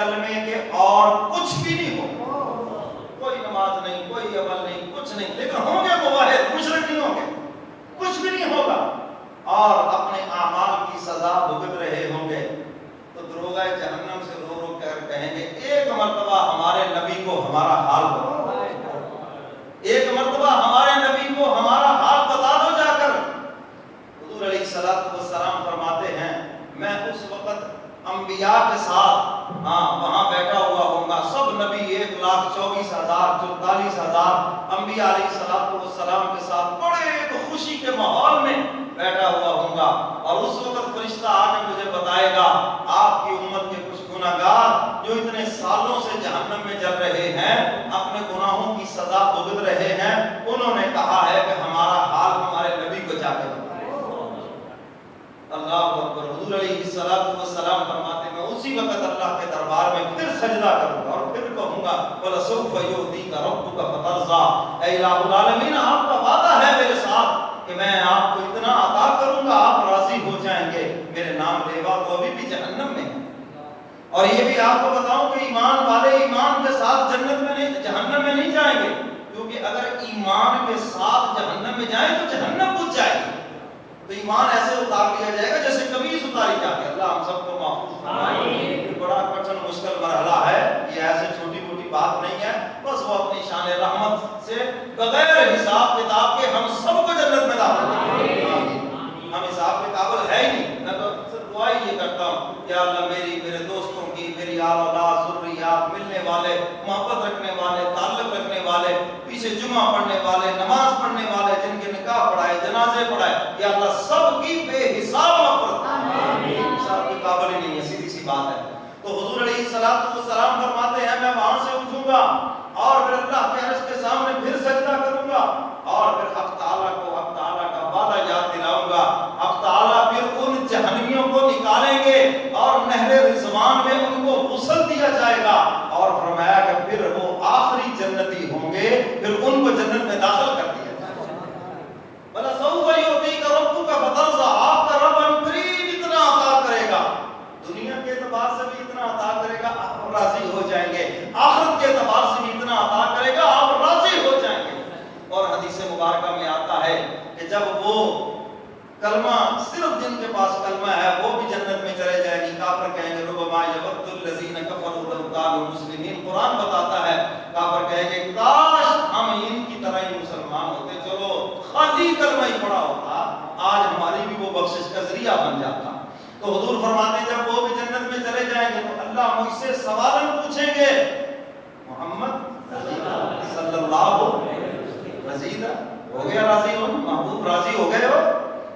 کلمے کے اور کچھ بھی نہیں ہوگا، کوئی نماز نہیں، کوئی عمل نہیں، کچھ نہیں، لیکن ہوں گے موحد، مشرک نہیں ہوں گے، کچھ بھی نہیں ہوگا، اور اپنے اعمال کی سزا بھگت رہے ہوں گے، تو دروغہ جہنم سے رو رو کر کہیں گے ایک مرتبہ ہمارے نبی کو ہمارا حال بتا دو، ایک مرتبہ ہمارے نبی کو ہمارا حال بتا دو جا کر۔ حضور علیہ السلام فرماتے ہیں میں اس وقت انبیاء کے ساتھ وہاں بیٹھا ہوا ہوں گا، سب نبی 1,24,000 44,000 انبیاء علیہ السلام کے ساتھ بڑے خوشی کے ماحول میں بیٹھا ہوا ہوں گا، اور اس وقت فرشتہ آ کے مجھے بتائے گا آپ کی امت کے کچھ گناہگار جو اتنے سالوں سے جہنم میں جل رہے ہیں، اپنے گناہوں کی سزا بھگت رہے ہیں، انہوں نے کہا ہے کہ ہمارا حال ہمارے نبی کو جا کے بتائے۔ اللہ اکبر۔ حضور علیہ السلام فرماتے ہیں میں اسی وقت اللہ کے دربار میں پھر سجدہ کروں گا اور پھر کہوں گا وَلَسَوْفَ يُعْطِيكَ رَبُّكَ فَتَرْضَىٰ، اے الہ العالمین آپ کا وعدہ ہے میرے ساتھ کہ میں آپ کو اتنا عطا کروں گا آپ راضی ہو جائیں گے، میرے نام لیوا تو ابھی بھی جہنم میں ہے۔ اور یہ بھی آپ کو بتاؤں کہ ایمان والے ایمان کے ساتھ جنت میں نہیں، جہنم میں نہیں جائیں گے، کیونکہ اگر ایمان کے ساتھ جہنم میں جائیں تو جہنم بجھ جائے گی، تو ایمان ایسے اتار لیا جائے گا جیسے قمیص اتاری جاتی ہے۔ اللہ ہم سب کو محفوظ فرمائے۔ یہ بڑا کٹھن مشکل مرحلہ ہے، یہ ایسے چھوٹی موٹی بات نہیں ہے، بس وہ اپنی شان رحمت سے بغیر حساب کتاب کے ہم سب کو جنت میں داخل کرے گا۔ ہم حساب کے قابل ہے ہی نہیں، میں تو اکثر دعا ہی یہ کرتا ہوں یا اللہ میرے دوستوں کی، میری آل اولاد ذریات، ملنے والے، محبت رکھنے والے، تعلق رکھنے والے، پیچھے جمعہ پڑھنے والے، نماز پڑھنے والے، جن کے نکاح پڑھائے، جنازے پڑھائے، یا اللہ سب کی بے حساب مغفرت، حساب کے قابل ہی نہیں ہے، سیدھی سی بات ہے۔ تو حضور علیہ السلام فرماتے ہیں میں وہاں سے اٹھوں گا اور پھر اللہ کے عرش کے سامنے پھر سجدہ کروں گا، اور پھر حق تعالیٰ کو حق تعالیٰ کا وعدہ یاد دلاؤں گا، حق تعالیٰ پھر ان جہنمیوں کو نکالیں گے اور نہر رضوان میں ان کو غسل دیا جائے گا، اور فرمایا کہ پھر وہ آخری جنتی ہوں گے، پھر ان کو جنت میں داخل کر دیا جائے گا۔ وَلَسَوْفَ يُعْطِيكَ رَبُّكَ فَتَرْضَىٰ، آپ کا رب ان قریب اتنا عطا کرے گا، دنیا کے اعتبار سے بھی اتنا عطا کرے گا آپ راضی ہو جائیں گے، آخرت کے اعتبار سے بھی اتنا عطا کرے گا آپ راضی ہو جائیں گے۔ اور حدیث مبارکہ میں آتا ہے کہ جب وہ کلمہ، صرف جن کے پاس کلمہ ہے وہ بھی جنت میں چلے جائیں گی، کافر کہیں گے ربما یود الذین کفروا لو کانوا مسلمین، قرآن بتاتا ہے کافر کہیں گے کاش ہم ان کی طرح ہی مسلمان ہوتے، چلو خالی کلمہ ہی پڑا ہوتا، آج ہماری بھی وہ بخشش کا ذریعہ بن جاتا۔ تو حضور فرماتے ہیں جب وہ بھی جنت میں چلے جائیں گے تو اللہ مجھ سے سوال پوچھیں گے محمد صلی اللہ رضیدہ، ہو گیا راضی ہو محبوب، راضی ہو گئے ہو؟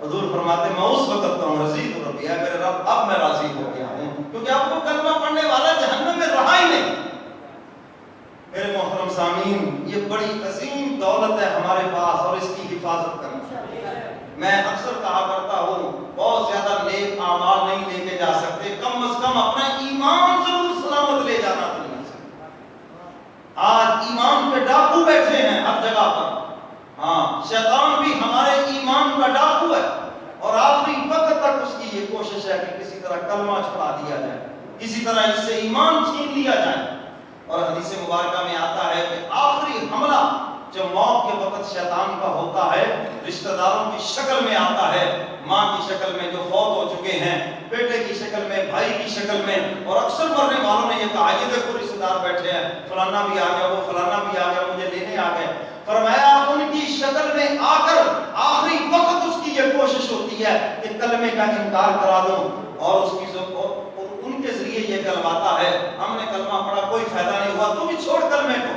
حضور فرماتے میں اس وقت کہوں رضیت ربی، میرے رب اب میں راضی ہو گیا ہوں، کیونکہ آپ کو کلمہ پڑھنے والا جہنم میں رہا ہی نہیں۔ میرے محترم سامعین، یہ بڑی عظیم دولت ہے ہمارے پاس اور اس کی حفاظت کرنا۔ میں اکثر کہا کرتا ہوں بہت زیادہ نیک اعمال نہیں لے کے جا سکتے، کم از کم اپنا ایمان ضرور سلامت لے جانا دنیا سے۔ آج ایمان پہ ڈاکو بیٹھے ہیں ہر جگہ پر، شیطان بھی ہمارے ایمان کا ڈاکو ہے، اور آخری وقت تک اس کی یہ کوشش ہے کہ کسی طرح کلمہ چھڑا دیا جائے، کسی طرح اس سے ایمان چھین لیا جائے۔ اور حدیث مبارکہ میں آتا ہے کہ آخری حملہ جو موت کے وقت شیطان کا ہوتا ہے رشتہ داروں کی شکل میں آتا ہے، ماں کی شکل میں جو فوت ہو چکے ہیں، بیٹے کی شکل میں، بھائی کی شکل میں، اور اکثر مرنے والوں نے یہ کہا یہ دیکھو رشتہ دار بیٹھے ہیں، فلانا بھی آ گیا، وہ فلانا بھی آ گیا، مجھے لینے آ گئے۔ فرمایا ان کی شکل میں آ کر آخری وقت اس کی یہ کوشش ہوتی ہے کہ کلمے کا انکار کرا دوں، اور اس کی ان کے ذریعے یہ کلماتا ہے ہم نے کلمہ پڑھا کوئی فائدہ نہیں ہوا، تو بھی چھوڑ کلمے کو،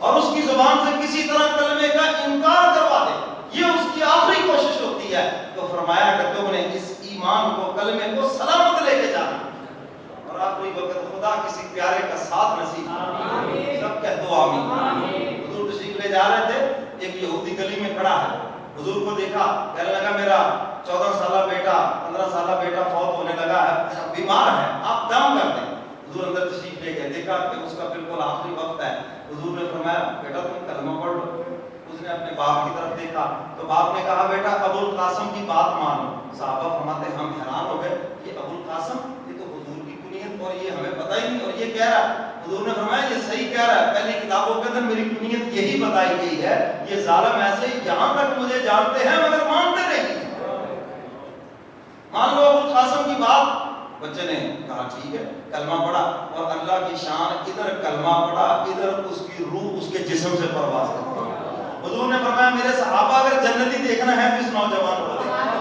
اور اس کی زبان سے کسی طرح کلمے کا انکار کروا دے، یہ اس کی آخری کوشش ہوتی ہے۔ تو فرمایا کہ تم نے اس ایمان کو، کلمے کو سلامت لے کے جانا، اور آخری وقت خدا کسی پیارے کا ساتھ نصیب کرے، سب کہہ دو آمین۔ حضور تشریف لے جا رہے تھے، ایک یہودی گلی میں کھڑا ہے، حضور کو دیکھا، کہنے لگا میرا 14 سالہ بیٹا، 15 سالہ بیٹا فوت ہونے لگا ہے، بیمار ہے، آپ دم کر دیں۔ حضور اندر تشریف لے گئے، دیکھا کہ اس کا بالکل آخری وقت ہے۔ حضور نے فرمایا بیٹا تم کلمہ پڑھ لو۔ اس نے اپنے باپ کی طرف دیکھا تو باپ نے کہا بیٹا ابو القاسم کی بات مانو۔ صحابہ فرماتے ہم حیران ہو گئے، یہ ابو القاسم، یہ تو حضور کی کنیت اور یہ ہمیں پتہ ہی نہیں، اور یہ کہہ رہا ہے حضور نے فرمایا یہ صحیح کہہ رہا ہے، پہلی کتابوں کے اندر میری کنیت یہی بتائی گئی ہے، یہ ظالم ایسے یہاں تک مجھے جانتے ہیں مگر مانتے نہیں۔ مان لو ابو القاسم کی بات، بچے نے کہا ٹھیک ہے، کلمہ پڑھا، اور اللہ کی شان ادھر کلمہ پڑھا، ادھر اس کی روح اس کے جسم سے پرواز کرتی۔ حضور نے فرمایا میرے صحابہ اگر جنتی دیکھنا ہے تو اس نوجوان کو دیکھنا،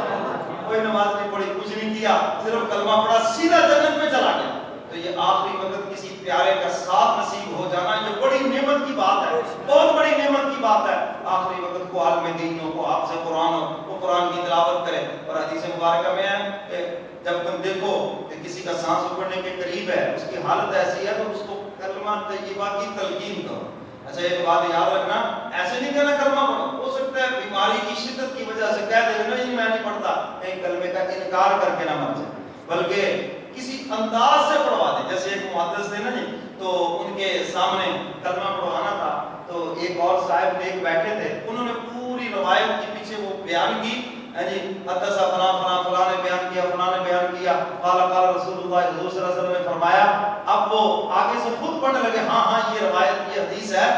کوئی نماز نہیں پڑھی، کچھ نہیں کیا، صرف کلمہ پڑھا، سیدھا جنت میں چلا گیا۔ تو یہ آخری وقت کسی پیارے کا ساتھ نصیب ہو جانا یہ بڑی نعمت کی بات ہے، بہت بڑی نعمت کی بات ہے۔ آخری وقت کو عالم دین ہو، کو آپ سے قرآن ہو، وہ قرآن کی تلاوت کرے۔ اور حدیث مبارکہ میں ہے کہ جب تم دیکھو کہ کسی کا سانس اکڑنے کے قریب ہے، اس کی حالت ایسی ہے تو اس کو کلمہ طیبہ کی تلقین کرو۔ اچھا ایک بات یاد رکھنا، ایسے نہیں کہنا کلمہ پڑھو، ہو سکتا ہے بیماری کی شدت کی وجہ سے کہہ دے نہیں میں نہیں پڑھتا، کہیں کلمے کا انکار کر کے نہ مر جائے، بلکہ کسی انداز سے پڑھوا دیں۔ جیسے ایک محدث تھے نا جی، تو ان کے سامنے کلمہ پڑھوانا تھا، تو ایک اور صاحب ایک بیٹھے تھے، انہوں نے پوری روایت کے پیچھے وہ بیان کی، جی حدث فلاں فلاں فلاں نے بیان کیا، فلاں نے بیان کیا، قال قال رسول اللہ، حضور صلی اللہ علیہ وسلم نے فرمایا۔ اب وہ آگے سے خود پڑھنے لگے، ہاں ہاں یہ روایت، یہ حدیث ہے،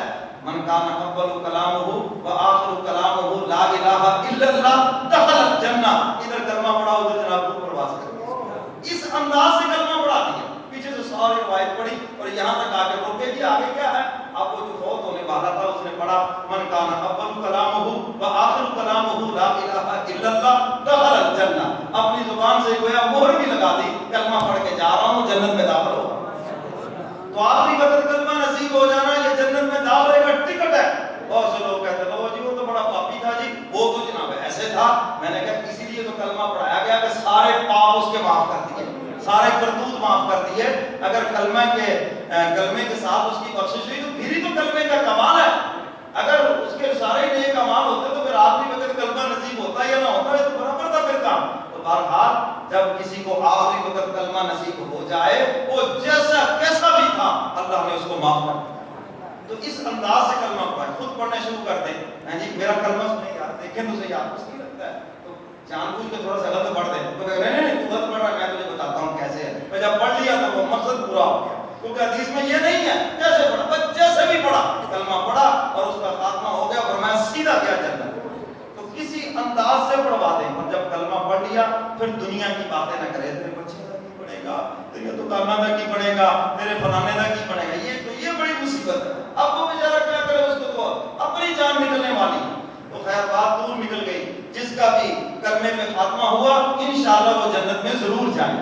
من کان اول کلامہ وآخر کلامہ لا الہ الا اللہ دخل الجنہ۔ ادھر کلمہ پڑھا، ادھر جناب کو پرواز کر اس انداز سے کلمہ پڑھا دیا، پیچھے سے ساری روایت پڑھی اور یہاں تک آ کے روکے کہ آگے کیا ہے۔ اب وہ جو فوت ہونے والا تھا اس نے پڑھا من کان اول کلامہ وآخر کلامہ لا الہ الا اللہ دخل الجنہ، اپنی زبان سے گویا مہر بھی لگا دی، کلمہ پڑھ کے جا رہا ہوں جنت میں داخل ہوگا۔ تو آخری وقت کلمہ نصیب ہو جانا یہ جنت میں داخلے کا ٹکٹ ہے۔ بہت سے لوگ کہتے ہیں لو جی وہ تو بڑا پاپی تھا جی، وہ تو جناب ایسے تھا۔ میں نے کہا اسی لیے تو کلمہ پڑھایا گیا کہ سارے پاپ اس کے معاف کر دیے، سارے کرتوت معاف کر دیے۔ اگر کلمے کے ساتھ اس کی بخشش ہوئی تو پھر ہی تو کلمے کا کمال ہے۔ اگر اس کے سارے نیک اعمال ہوتے تو پھر آخری وقت کلمہ نصیب ہوتا یا نہ ہوتا، یہ تو برابر تھا پھر کام۔ تو بہرحال جب کسی کو آخری وقت کلمہ نصیب ہو جائے، وہ جیسا کیسا بھی تھا اللہ نے اس کو معاف کر دیا۔ تو اس انداز سے کلمہ پڑھائیں، خود پڑھنے شروع کر دیں۔ جی میرا کلمہ سنیں یار، دیکھیں تو صحیح، آپ کو صحیح لگتا ہے تو جان بوجھ کے تھوڑا سا غلط پڑھ دیں، تو کہہ رہے ہیں نہیں تو غلط پڑھ رہا ہے، میں تجھے بتاتا ہوں کیسے ہے۔ میں جب پڑھ لیا تو وہ مقصد پورا ہو گیا، کیونکہ حدیث میں یہ نہیں ہے کیسے پڑھا، بس جیسے بھی پڑھا کلمہ پڑھا اور اس کا خاتمہ ہو گیا، فرمایا سیدھا گیا جنت۔ تو کسی انداز سے پڑھوا دیں، اور جب کلمہ پڑھ لیا پھر دنیا کی باتیں نہ کرے، تیرے بچے کا کی پڑھے گا، تیرے دکانہ کا کی پڑھے گا، تیرے فلانے کا کی پڑھے گا، یہ بڑی مصیبت ہے۔ اب وہ بیچارہ کیا کرے، اس کو تو اپنی جان نکلنے والی ہے۔ تو خیر بات دور نکل گئی، جس کا بھی کلمے میں خاتمہ ہوا انشاءاللہ وہ جنت میں ضرور جائیں۔